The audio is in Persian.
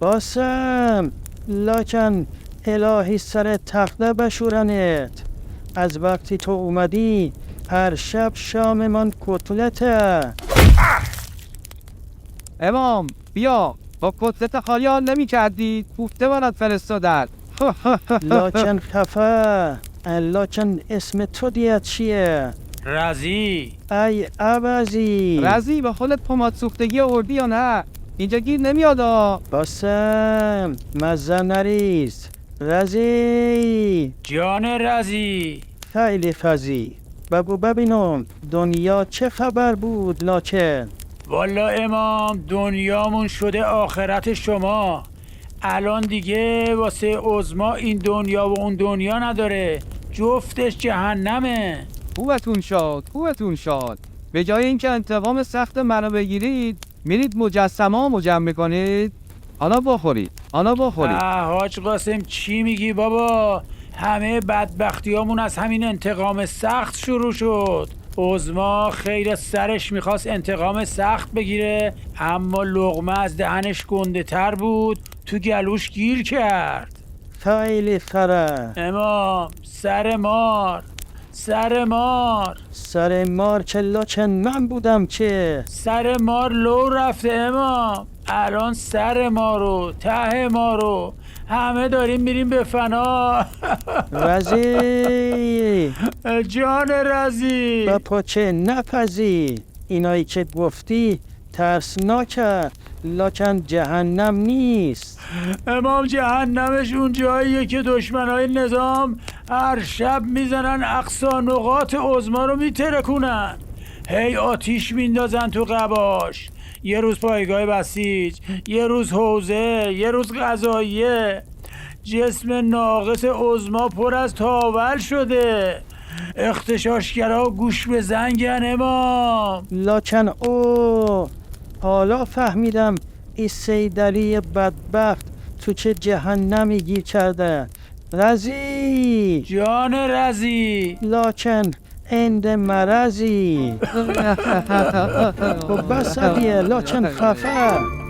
باسم لکن الهی سر تخته بشورنت. از وقتی تو اومدی هر شب شام من کتلته. امام بیا، با کتلت خالی حال نمی کردی؟ کوفته برات فرستادن. لکن خفه. لکن اسم تو دیت چیه؟ رزی. ای عوضی. رزی با خودت پماد سوختگی آوردی یا نه؟ اینجا گیر نمیاد باسم مزه نریز. رزی جان رزی. خیلی فزی. بگو ببینم دنیا چه خبر بود لکن؟ والا امام دنیامون شده آخرت شما. الان دیگه واسه عظما این دنیا و اون دنیا نداره، جفتش جهنمه. خوبتون شاد. به جای اینکه انتقام سخت منو بگیرید میرید مجسمه جمع میکنید. آنا بخورید. حاج قاسم چی میگی بابا؟ همه بدبختیامون از همین انتقام سخت شروع شد. عظما خیر سرش میخواست انتقام سخت بگیره، اما لقمه از دهنش گنده تر بود، تو گلوش گیر کرد. خیلی خره. امام سر مار چه لکن من بودم که؟ سر مار لو رفته امام. الان سر ما رو ته ما رو همه داریم میریم به فنا. رزی جان رزی. با پاچه نپزی. اینایی که گفتی ترسناکه لکن جهنم نیست. امام جهنمش اون جاییه که دشمنای نظام هر شب میزنن اقصا نقاط عظما رو میترکونن، هی آتیش میندازن تو قباش. یه روز پایگاه بسیج، یه روز حوزه، یه روز غذاییه. جسم ناقص عظما پر از تاول شده. اغتشاشگرها گوش به زنگن امام. لکن حالا فهمیدم این سیدلی بدبخت تو چه جهنمی گیر کرده. رزی جان رزی. لکن اند مرزی. خب بس دیگه لکن خفه.